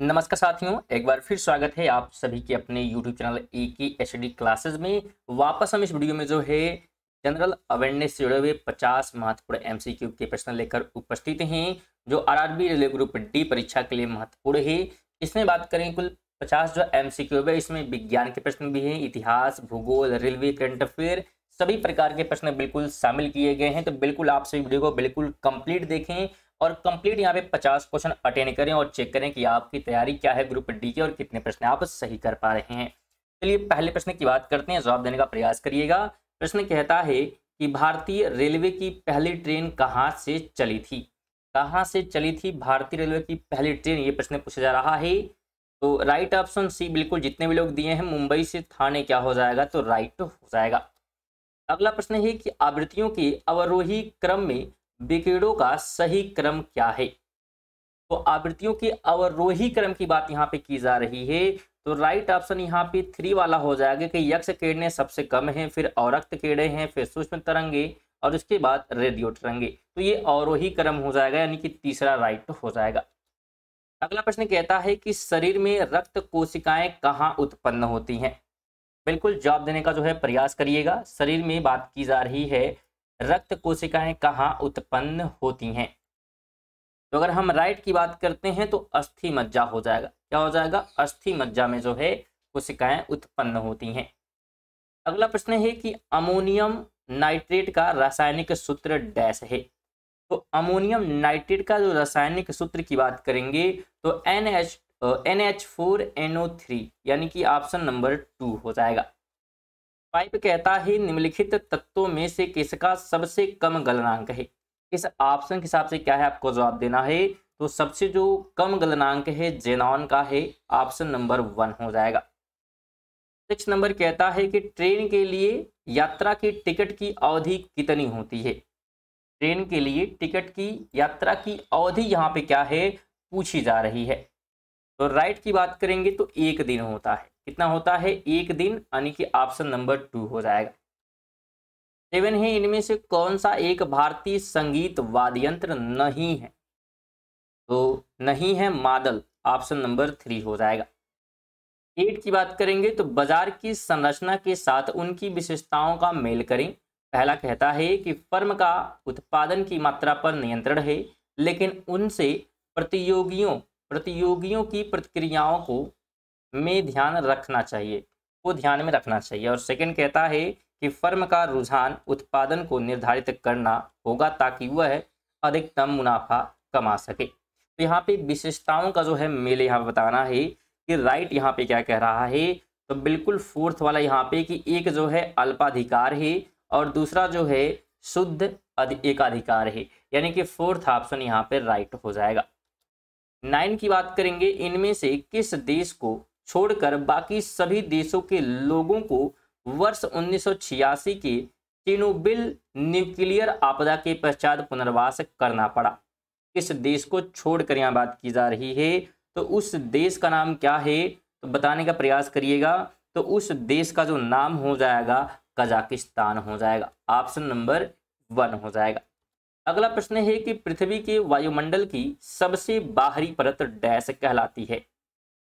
नमस्कार साथियों, एक बार फिर स्वागत है आप सभी के अपने YouTube चैनल AKHD क्लासेस में। वापस हम इस वीडियो में जो है जनरल अवेयरनेस से जुड़े हुए 50 महत्वपूर्ण MCQ के प्रश्न लेकर उपस्थित हैं, जो RRB रेलवे ग्रुप डी परीक्षा के लिए महत्वपूर्ण है। इसमें बात करें कुल 50 जो MCQ है, इसमें विज्ञान के प्रश्न भी हैं, इतिहास, भूगोल, रेलवे, करंट अफेयर, सभी प्रकार के प्रश्न बिल्कुल शामिल किए गए हैं। तो बिल्कुल आप सभी वीडियो को बिल्कुल कंप्लीट देखें और कंप्लीट यहाँ पे 50 क्वेश्चन अटेंड करें और चेक करें कि आपकी तैयारी क्या है ग्रुप डी की और कितने प्रश्न आप सही कर पा रहे हैं। चलिए पहले प्रश्न की बात करते हैं, जवाब देने का प्रयास करिएगा। प्रश्न कहता है कि भारतीय रेलवे की पहली ट्रेन कहाँ से चली थी? कहाँ से चली थी भारतीय रेलवे की पहली ट्रेन, ये प्रश्न पूछा जा रहा है। तो राइट ऑप्शन सी, बिल्कुल जितने भी लोग दिए हैं मुंबई से थाने क्या हो जाएगा, तो राइट हो जाएगा। अगला प्रश्न है कि आवृत्तियों के अवरोही क्रम में विकेंडों का सही क्रम क्या है? तो आवृत्तियों के अवरोही क्रम की बात यहाँ पे की जा रही है, तो राइट ऑप्शन यहाँ पे 3 वाला हो जाएगा कि यक्ष किरणें सबसे कम हैं, फिर अवरक्त किरणें हैं, फिर सूक्ष्म तरंगे और उसके बाद रेडियो तरंगे। तो ये अवरोही क्रम हो जाएगा, यानी कि तीसरा राइट हो जाएगा। अगला प्रश्न कहता है कि शरीर में रक्त कोशिकाएं कहाँ उत्पन्न होती हैं? बिल्कुल जवाब देने का जो है प्रयास करिएगा। शरीर में बात की जा रही है, रक्त कोशिकाएं कहाँ उत्पन्न होती हैं? तो अगर हम राइट की बात करते हैं तो अस्थि मज्जा हो जाएगा। क्या हो जाएगा? अस्थि मज्जा में जो है कोशिकाएं उत्पन्न होती हैं। अगला प्रश्न है कि अमोनियम नाइट्रेट का रासायनिक सूत्र डैश है। तो अमोनियम नाइट्रेट का जो रासायनिक सूत्र की बात करेंगे तो NH4NO3, यानी कि ऑप्शन नंबर 2 हो जाएगा। पाइप कहता है निम्नलिखित तत्वों में से किसका सबसे कम गलनांक है? इस ऑप्शन के हिसाब से क्या है आपको जवाब देना है। तो सबसे जो कम गलनांक है जेनॉन का है, ऑप्शन नंबर 1 हो जाएगा। 6 नंबर कहता है कि ट्रेन के लिए यात्रा की टिकट की अवधि कितनी होती है? ट्रेन के लिए टिकट की यात्रा की अवधि यहाँ पे क्या है पूछी जा रही है। तो राइट की बात करेंगे तो 1 दिन होता है। कितना होता है? 1 दिन, यानी कि ऑप्शन नंबर 2 हो जाएगा। 7 है, इनमें से कौन सा एक भारतीय संगीत वाद्य यंत्र नहीं है? तो नहीं है मादल, ऑप्शन नंबर 3 हो जाएगा। 8 की बात करेंगे तो बाजार की संरचना के साथ उनकी विशेषताओं का मेल करें। पहला कहता है कि फर्म का उत्पादन की मात्रा पर नियंत्रण है, लेकिन उनसे प्रतियोगियों की प्रतिक्रियाओं को में ध्यान रखना चाहिए, को ध्यान में रखना चाहिए। और सेकंड कहता है कि फर्म का रुझान उत्पादन को निर्धारित करना होगा ताकि वह अधिकतम मुनाफा कमा सके। तो यहाँ पे विशेषताओं का जो है मेले यहाँ बताना है कि राइट यहाँ पे क्या कह रहा है। तो बिल्कुल फोर्थ वाला यहाँ पे कि एक जो है अल्पाधिकार है और दूसरा जो है शुद्ध एकाधिकार है, यानी कि फोर्थ ऑप्शन यहाँ पे राइट हो जाएगा। 9 की बात करेंगे, इनमें से किस देश को छोड़कर बाकी सभी देशों के लोगों को वर्ष 1986 के चेर्नोबिल न्यूक्लियर आपदा के पश्चात पुनर्वास करना पड़ा? किस देश को छोड़कर यहाँ बात की जा रही है, तो उस देश का नाम क्या है तो बताने का प्रयास करिएगा। तो उस देश का जो नाम हो जाएगा कजाकिस्तान हो जाएगा, ऑप्शन नंबर 1 हो जाएगा। अगला प्रश्न है कि पृथ्वी के वायुमंडल की सबसे बाहरी परत डैश कहलाती है?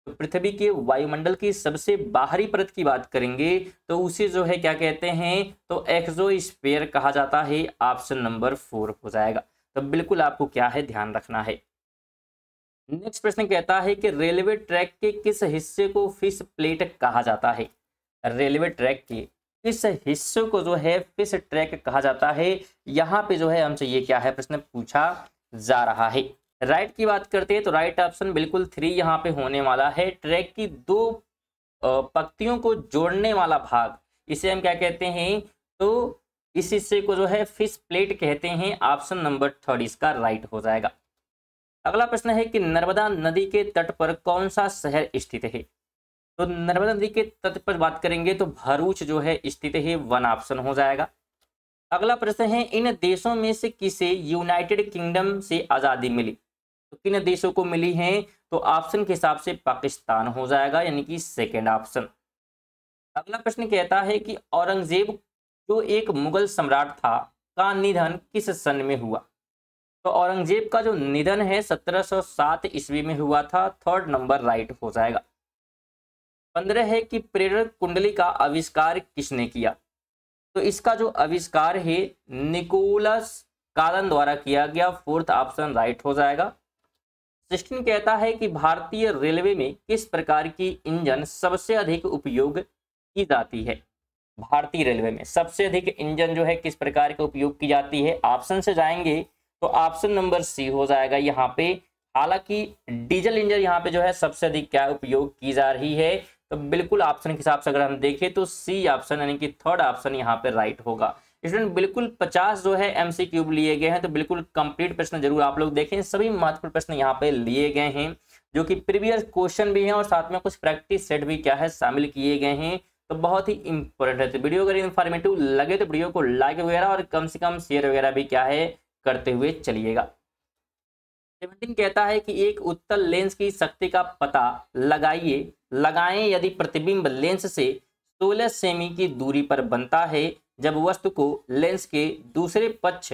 तो पृथ्वी के वायुमंडल की सबसे बाहरी परत की बात करेंगे तो उसे जो है क्या कहते हैं, तो एक्सोस्फीयर कहा जाता है, ऑप्शन नंबर 4 हो जाएगा। तो बिल्कुल आपको क्या है ध्यान रखना है। नेक्स्ट प्रश्न कहता है कि रेलवे ट्रैक के किस हिस्से को फिश प्लेट कहा जाता है? रेलवे ट्रैक के किस हिस्से को जो है फिश ट्रैक कहा जाता है? यहाँ पे जो है हमसे ये क्या है प्रश्न पूछा जा रहा है। राइट की बात करते हैं तो राइट ऑप्शन बिल्कुल 3 यहाँ पे होने वाला है। ट्रैक की 2 पंक्तियों को जोड़ने वाला भाग, इसे हम क्या कहते हैं, तो इस हिस्से को जो है फिश प्लेट कहते हैं, ऑप्शन नंबर 3 इसका राइट हो जाएगा। अगला प्रश्न है कि नर्मदा नदी के तट पर कौन सा शहर स्थित है? तो नर्मदा नदी के तट पर बात करेंगे तो भरूच जो है स्थित है, 1 ऑप्शन हो जाएगा। अगला प्रश्न है इन देशों में से किसे यूनाइटेड किंगडम से आज़ादी मिली? तो किन देशों को मिली है, तो ऑप्शन के हिसाब से पाकिस्तान हो जाएगा, यानी कि सेकेंड ऑप्शन। अगला प्रश्न कहता है कि औरंगजेब जो एक मुगल सम्राट था का निधन किस सन में हुआ? तो औरंगजेब का जो निधन है 1707 ईस्वी में हुआ था, थर्ड नंबर राइट हो जाएगा। 15 है कि प्रेरक कुंडली का आविष्कार किसने किया? तो इसका जो आविष्कार है निकोलस कार्लन द्वारा किया गया, फोर्थ ऑप्शन राइट हो जाएगा। 16 कहता है कि भारतीय रेलवे में किस प्रकार की इंजन सबसे अधिक उपयोग की जाती है? भारतीय रेलवे में सबसे अधिक इंजन जो है किस प्रकार का उपयोग की जाती है? ऑप्शन से जाएंगे तो ऑप्शन नंबर सी हो जाएगा यहाँ पे। हालांकि डीजल इंजन यहाँ पे जो है सबसे अधिक क्या उपयोग की जा रही है, तो बिल्कुल ऑप्शन के हिसाब से अगर हम देखें तो सी ऑप्शन यानी कि थर्ड ऑप्शन यहाँ पे राइट होगा। स्टूडेंट बिल्कुल 50 जो है एमसीक्यू लिए गए हैं, तो बिल्कुल कंप्लीट प्रश्न जरूर आप लोग देखें, सभी महत्वपूर्ण प्रश्न यहाँ पे लिए गए हैं जो कि प्रीवियस क्वेश्चन भी हैं और साथ में कुछ प्रैक्टिस सेट भी क्या है शामिल किए गए हैं, तो बहुत ही इंपॉर्टेंट है। तो वीडियो अगर इन्फॉर्मेटिव लगे तो वीडियो को लाइक वगैरह और कम से कम शेयर वगैरह भी क्या है करते हुए चलिएगा। 17 कहता है कि एक उत्तल लेंस की शक्ति का पता लगाएं यदि प्रतिबिंब लेंस से 16 सेमी की दूरी पर बनता है जब वस्तु को लेंस के दूसरे पक्ष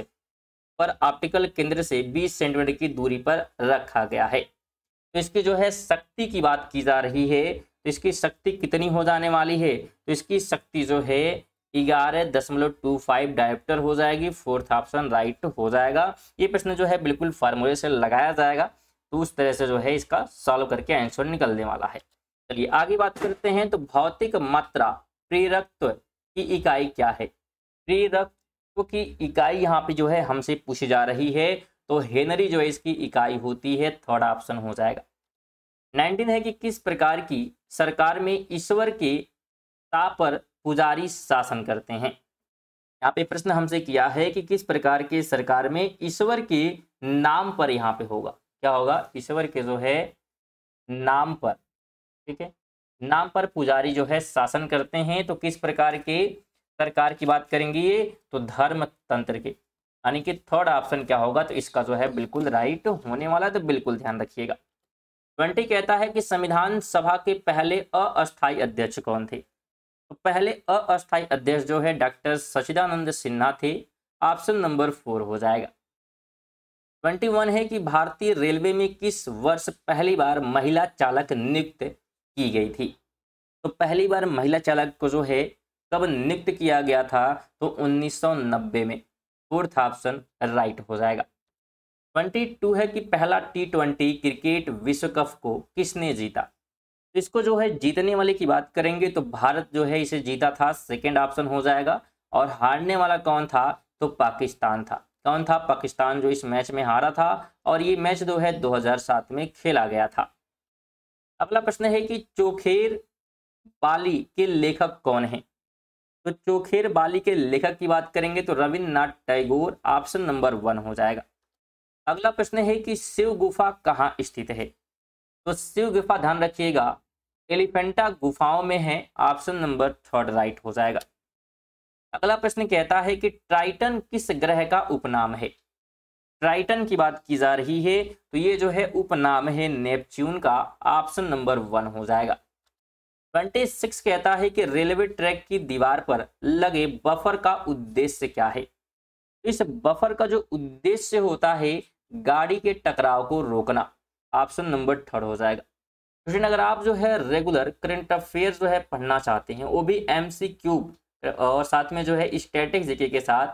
पर ऑप्टिकल केंद्र से 20 सेंटीमीटर की दूरी पर रखा गया है। तो इसकी जो है शक्ति की बात की जा रही है, तो इसकी शक्ति कितनी हो जाने वाली है? तो इसकी शक्ति जो है 11.25 डायोप्टर हो जाएगी, फोर्थ ऑप्शन राइट हो जाएगा। ये प्रश्न जो है बिल्कुल फार्मूले से लगाया जाएगा, तो उस तरह से जो है इसका सॉल्व करके आंसर निकलने वाला है। चलिए आगे बात करते हैं। तो भौतिक मात्रा प्रेरकत्व की इकाई क्या है? प्रेरकत्व की इकाई यहाँ पे जो है हमसे पूछी जा रही है, तो हेनरी जो है इसकी इकाई होती है, थर्ड ऑप्शन हो जाएगा। 19 है कि किस प्रकार की सरकार में ईश्वर के ता पर पुजारी शासन करते हैं? यहाँ पे प्रश्न हमसे किया है कि किस प्रकार के सरकार में ईश्वर के नाम पर यहाँ पे होगा, क्या होगा? ईश्वर के जो है नाम पर, ठीक है, नाम पर पुजारी जो है शासन करते हैं। तो किस प्रकार के सरकार की बात करेंगे ये? तो धर्म तंत्र के, यानी कि थर्ड ऑप्शन क्या होगा? तो इसका जो है बिल्कुल राइट होने वाला है, तो बिल्कुल ध्यान रखिएगा। 20 कहता है कि संविधान सभा के पहले अस्थायी अध्यक्ष कौन थे? तो पहले अस्थायी अध्यक्ष जो है डॉक्टर सच्चिदानंद सिन्हा थे, ऑप्शन नंबर 4 हो जाएगा। 21 है कि भारतीय रेलवे में किस वर्ष पहली बार महिला चालक नियुक्त की गई थी? तो पहली बार महिला चालक को जो है कब नियुक्त किया गया था? तो 1990 में, फोर्थ ऑप्शन राइट हो जाएगा। 22 है कि पहला T20 क्रिकेट विश्व कप को किसने जीता? तो इसको जो है जीतने वाले की बात करेंगे तो भारत जो है इसे जीता था, सेकंड ऑप्शन हो जाएगा। और हारने वाला कौन था? तो पाकिस्तान था। कौन था? पाकिस्तान जो इस मैच में हारा था, और ये मैच जो है 2007 में खेला गया था। अगला प्रश्न है कि चोखेर बाली के लेखक कौन है? तो चोखेर बाली के लेखक की बात करेंगे तो रविन्द्रनाथ टैगोर, ऑप्शन नंबर 1 हो जाएगा। अगला प्रश्न है कि शिव गुफा कहाँ स्थित है? तो शिव गुफा ध्यान रखिएगा एलिफेंटा गुफाओं में है, ऑप्शन नंबर 3 राइट हो जाएगा। अगला प्रश्न कहता है कि ट्राइटन किस ग्रह का उपनाम है? ट्राइटन की बात की जा रही है, तो ये जो है उपनाम है नेपच्यून का, ऑप्शन नंबर 1 हो जाएगा। 26 कहता है कि रेलवे ट्रैक की दीवार पर लगे बफर का उद्देश्य क्या है? इस बफर का जो उद्देश्य होता है गाड़ी के टकराव को रोकना, ऑप्शन नंबर 3 हो जाएगा। क्वेश्चन अगर आप जो है रेगुलर करंट अफेयर जो है पढ़ना चाहते हैं, वो भी एमसीक्यू और साथ में जो है स्टैटिक जीके के साथ,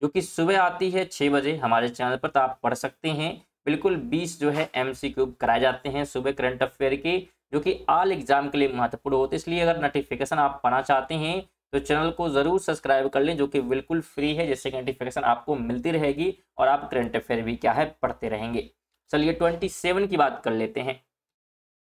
जो कि सुबह आती है 6 बजे हमारे चैनल पर, तो आप पढ़ सकते हैं। बिल्कुल 20 जो है एमसीक्यू कराए जाते हैं सुबह करंट अफेयर के, जो कि ऑल एग्जाम के लिए महत्वपूर्ण होते हैं। इसलिए अगर नोटिफिकेशन आप पाना चाहते हैं तो चैनल को जरूर सब्सक्राइब कर लें, जो कि बिल्कुल फ्री है, जिससे नोटिफिकेशन आपको मिलती रहेगी और आप करंट अफेयर भी क्या है पढ़ते रहेंगे। चलिए 27 की बात कर लेते हैं।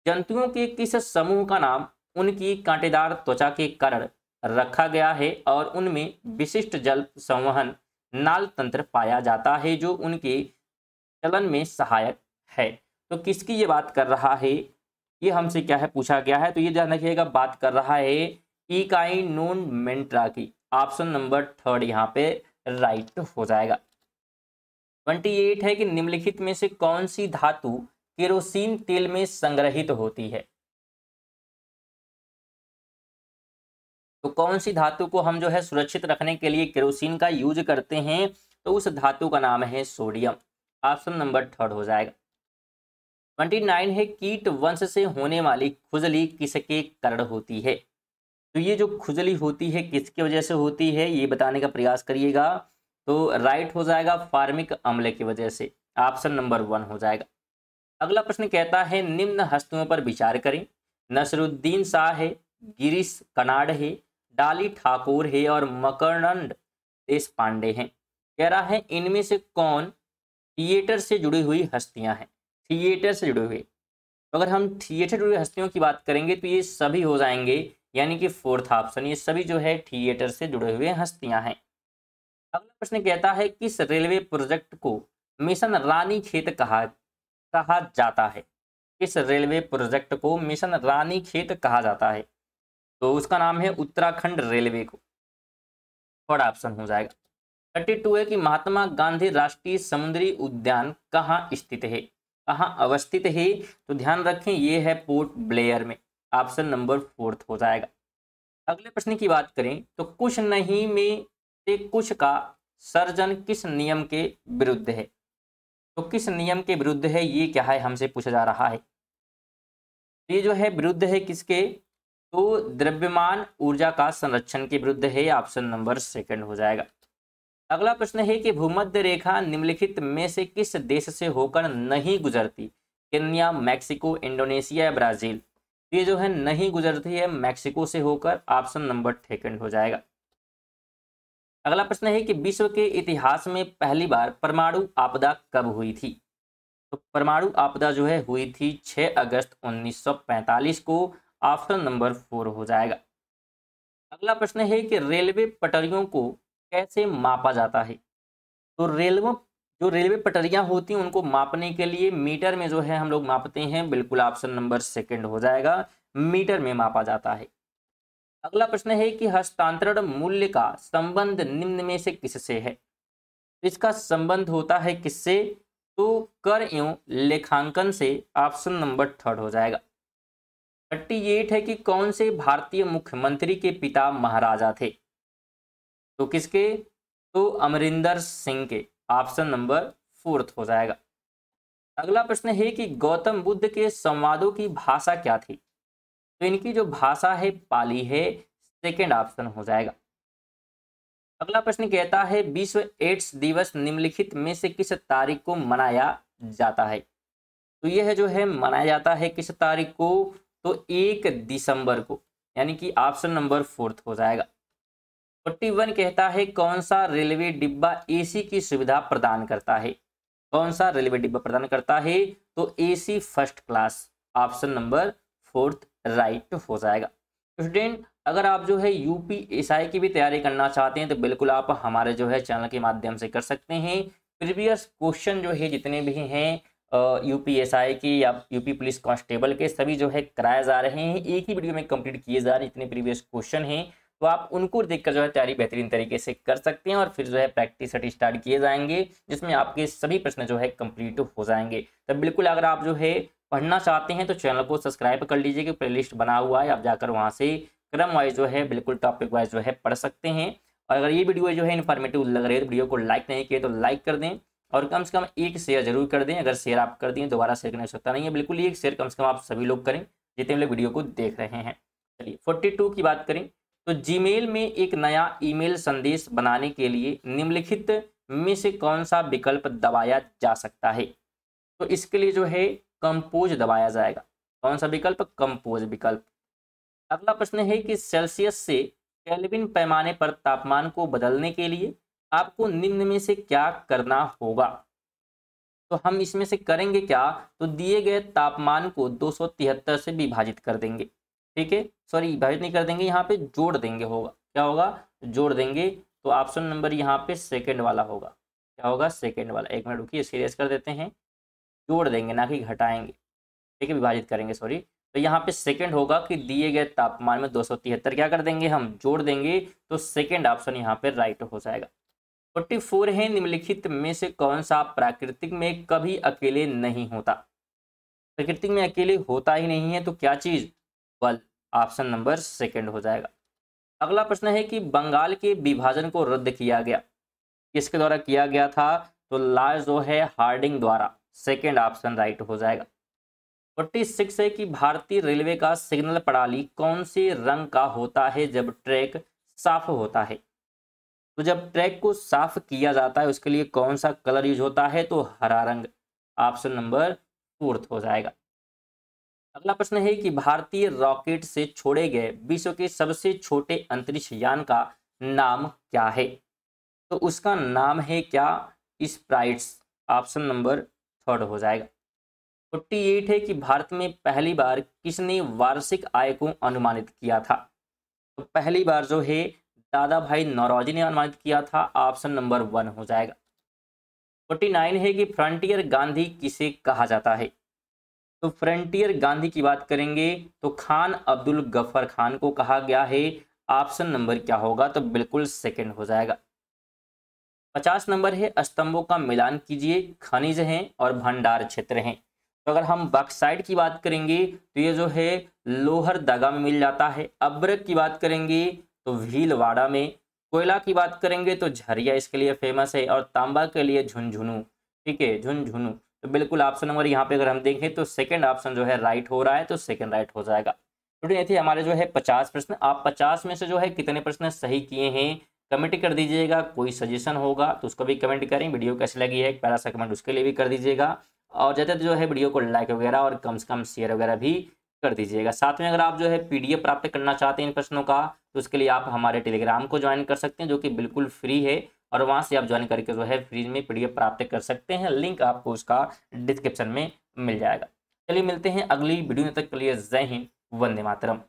जंतुओं के किस समूह का नाम उनकी कांटेदार त्वचा के कारण रखा गया है और उनमें विशिष्ट जल संवहन नाल तंत्र पाया जाता है जो उनके चलन में सहायक है? तो किसकी ये बात कर रहा है, ये हमसे क्या है पूछा गया है, तो ये ध्यान रखिएगा बात कर रहा है इकाइनोमेंट्रा की, ऑप्शन नंबर 3 यहाँ पे राइट हो जाएगा। 28 है कि निम्नलिखित में से कौन सी धातु केरोसिन तेल में संग्रहित होती है? तो कौन सी धातु को हम जो है सुरक्षित रखने के लिए केरोसिन का यूज करते हैं? तो उस धातु का नाम है सोडियम। ऑप्शन नंबर थर्ड हो जाएगा। 29 है कीट वंश से होने वाली खुजली किसके कारण होती है। तो ये जो खुजली होती है किसकी वजह से होती है ये बताने का प्रयास करिएगा। तो राइट हो जाएगा फार्मिक अम्ल की वजह से, ऑप्शन नंबर वन हो जाएगा। अगला प्रश्न कहता है निम्न हस्तियों पर विचार करें। नसरुद्दीन शाह है, गिरीश कर्नाड है, डाली ठाकुर है और मकरनंद देश पांडे हैं। कह रहा है इनमें से कौन थिएटर से जुड़ी हुई हस्तियां हैं। थिएटर से जुड़े हुए, तो अगर हम थिएटर से जुड़ी हस्तियों की बात करेंगे तो ये सभी हो जाएंगे, यानी कि फोर्थ ऑप्शन, ये सभी जो है थिएटर से जुड़े हुए हस्तियां हैं। अगला प्रश्न कहता है किस रेलवे प्रोजेक्ट को मिशन रानीखेत कहा कहा जाता है। किस रेलवे प्रोजेक्ट को मिशन रानीखेत कहा जाता है। तो उसका नाम है उत्तराखंड रेलवे को, थर्ड ऑप्शन हो जाएगा। 32 है कि महात्मा गांधी राष्ट्रीय समुद्री उद्यान कहाँ स्थित है, कहाँ अवस्थित है। तो ध्यान रखें ये है पोर्ट ब्लेयर में, ऑप्शन नंबर फोर्थ हो जाएगा। अगले प्रश्न की बात करें तो कुछ नहीं में से कुछ का सर्जन किस नियम के विरुद्ध है। तो किस नियम के विरुद्ध है ये क्या है हमसे पूछा जा रहा है। ये जो है विरुद्ध है किसके, तो द्रव्यमान ऊर्जा का संरक्षण के विरुद्ध है, ऑप्शन नंबर सेकंड हो जाएगा। अगला प्रश्न है कि भूमध्य रेखा निम्नलिखित में से किस देश से होकर नहीं गुजरती। केन्या, मैक्सिको, इंडोनेशिया या ब्राजील। ये जो है नहीं गुजरती है मैक्सिको से होकर, ऑप्शन नंबर सेकंड हो जाएगा। अगला प्रश्न है कि विश्व के इतिहास में पहली बार परमाणु आपदा कब हुई थी। तो परमाणु आपदा जो है हुई थी 6 अगस्त 1945 को, ऑप्शन नंबर 4 हो जाएगा। अगला प्रश्न है कि रेलवे पटरियों को कैसे मापा जाता है। तो रेलवे पटरियां होती हैं उनको मापने के लिए मीटर में जो है हम लोग मापते हैं, बिल्कुल ऑप्शन नंबर सेकंड हो जाएगा, मीटर में मापा जाता है। अगला प्रश्न है कि हस्तांतरण मूल्य का संबंध निम्न में से किससे है। तो इसका संबंध होता है किससे, तो कर एवं लेखांकन से, ऑप्शन नंबर थर्ड हो जाएगा। 38 है कि कौन से भारतीय मुख्यमंत्री के पिता महाराजा थे। तो किसके, तो अमरिंदर सिंह के, ऑप्शन नंबर फोर्थ हो जाएगा। अगला प्रश्न है कि गौतम बुद्ध के संवादों की भाषा क्या थी। तो इनकी जो भाषा है पाली है, सेकेंड ऑप्शन हो जाएगा। अगला प्रश्न कहता है विश्व एड्स दिवस निम्नलिखित में से किस तारीख को मनाया जाता है। तो यह जो है मनाया जाता है किस तारीख को, तो 1 दिसंबर को, यानी कि ऑप्शन नंबर फोर्थ हो जाएगा। 41 कहता है कौन सा रेलवे डिब्बा एसी की सुविधा प्रदान करता है। कौन सा रेलवे डिब्बा प्रदान करता है, तो AC first class, option number fourth right हो जाएगा। स्टूडेंट अगर आप जो है यूपीएसआई की भी तैयारी करना चाहते हैं तो बिल्कुल आप हमारे जो है चैनल के माध्यम से कर सकते हैं। प्रीवियस क्वेश्चन जो है जितने भी हैं यूपीएसआई की या यूपी पुलिस कांस्टेबल के, सभी जो है कराए जा रहे हैं, एक ही वीडियो में कंप्लीट किए जा रहे हैं। इतने प्रीवियस क्वेश्चन हैं तो आप उनको देखकर जो है तैयारी बेहतरीन तरीके से कर सकते हैं और फिर जो है प्रैक्टिस सेट स्टार्ट किए जाएंगे जिसमें आपके सभी प्रश्न जो है कंप्लीट हो जाएंगे। तो बिल्कुल अगर आप जो है पढ़ना चाहते हैं तो चैनल को सब्सक्राइब कर लीजिए कि प्लेलिस्ट बना हुआ है, आप जाकर वहाँ से क्रम वाइज जो है बिल्कुल टॉपिक वाइज जो है पढ़ सकते हैं। और अगर ये वीडियो जो है इन्फॉर्मेटिव लग रही है तो वीडियो को लाइक नहीं किए तो लाइक कर दें और कम से कम एक शेयर जरूर कर दें। अगर शेयर आप कर दें दोबारा शेयर करने की आवश्यकता नहीं है, बिल्कुल एक शेयर कम से कम आप सभी लोग करें जितने लोग वीडियो को देख रहे हैं। चलिए 42 की बात करें तो जीमेल में एक नया ईमेल संदेश बनाने के लिए निम्नलिखित में से कौन सा विकल्प दबाया जा सकता है। तो इसके लिए जो है कंपोज दबाया जाएगा। कौन सा विकल्प, कंपोज विकल्प। अगला प्रश्न है कि सेल्सियस से केल्विन पैमाने पर तापमान को बदलने के लिए आपको निम्न में से क्या करना होगा। तो हम इसमें से करेंगे क्या, तो दिए गए तापमान को 273 से विभाजित कर देंगे, ठीक है, सॉरी विभाजित नहीं कर देंगे, यहाँ पे जोड़ देंगे, होगा क्या होगा, जोड़ देंगे। तो ऑप्शन नंबर यहाँ पे सेकंड वाला होगा, क्या होगा, सेकंड वाला। एक मिनट रुकिए सीरियस कर देते हैं, जोड़ देंगे ना कि घटाएंगे, ठीक है, विभाजित करेंगे सॉरी। तो यहाँ पे सेकंड होगा कि दिए गए तापमान में 273 क्या कर देंगे, हम जोड़ देंगे। तो सेकंड ऑप्शन यहाँ पे राइट हो जाएगा। 44 है निम्नलिखित में से कौन सा प्राकृतिक में कभी अकेले नहीं होता। प्राकृतिक में अकेले होता ही नहीं है तो क्या चीज, बल, ऑप्शन नंबर सेकंड हो जाएगा। अगला प्रश्न है कि बंगाल के विभाजन को रद्द किया गया, किसके द्वारा किया गया था, तो लॉ जो है हार्डिंग द्वारा, सेकेंड ऑप्शन राइट हो जाएगा। 46 है कि भारतीय रेलवे का सिग्नल प्रणाली कौन से रंग का होता है जब ट्रैक साफ होता है? तो जब ट्रैक को साफ किया जाता है उसके लिए कौन सा कलर यूज होता है? तो हरा रंग, ऑप्शन नंबर 4 हो जाएगा। अगला प्रश्न है कि भारतीय रॉकेट से छोड़े गए विश्व के सबसे छोटे अंतरिक्ष यान का नाम क्या है? तो उसका नाम है क्या? स्प्राइट्स, ऑप्शन नंबर 3 हो जाएगा। 48 है कि भारत में पहली बार किसने वार्षिक आय को अनुमानित किया था? तो पहली बार जो है दादा भाई नौरोजी ने अनुमानित किया था, ऑप्शन नंबर 1 हो जाएगा। 49 है कि फ्रंटियर गांधी किसे कहा जाता है? तो फ्रंटियर गांधी की बात करेंगे तो खान अब्दुल गफर खान को कहा गया है, ऑप्शन नंबर क्या होगा? तो बिल्कुल सेकंड हो जाएगा। 50 नंबर है स्तंभों का मिलान कीजिए, खनिज हैं और भंडार क्षेत्र हैं। तो अगर हम बक्साइड की बात करेंगे तो ये जो है लोहरदगा में मिल जाता है। अब्रक की बात करेंगे तो भीलवाड़ा में। कोयला की बात करेंगे तो झरिया इसके लिए फेमस है, और तांबा के लिए झुंझुनू। ठीक है, झुंझुनू। तो बिल्कुल ऑप्शन नंबर यहाँ पे अगर हम देखें तो सेकंड ऑप्शन जो है राइट हो रहा है, तो सेकंड राइट हो जाएगा। तो ये थे हमारे जो है 50 प्रश्न। आप 50 में से जो है कितने प्रश्न सही किए हैं कमेंट कर दीजिएगा। कोई सजेशन होगा तो उसको भी कमेंट करें। वीडियो कैसी लगी है एक प्यारा सा कमेंट उसके लिए भी कर दीजिएगा, और ज़्यादा जो है वीडियो को लाइक वगैरह और कम से कम शेयर वगैरह भी कर दीजिएगा। साथ में अगर आप जो है पीडीएफ प्राप्त करना चाहते हैं इन प्रश्नों का, तो उसके लिए आप हमारे टेलीग्राम को ज्वाइन कर सकते हैं, जो कि बिल्कुल फ्री है, और वहाँ से आप ज्वाइन करके जो है फ्री में पीडीएफ प्राप्त कर सकते हैं। लिंक आपको उसका डिस्क्रिप्शन में मिल जाएगा। चलिए मिलते हैं अगली वीडियो, तक के लिए जय हिंद, वंदे मातरम।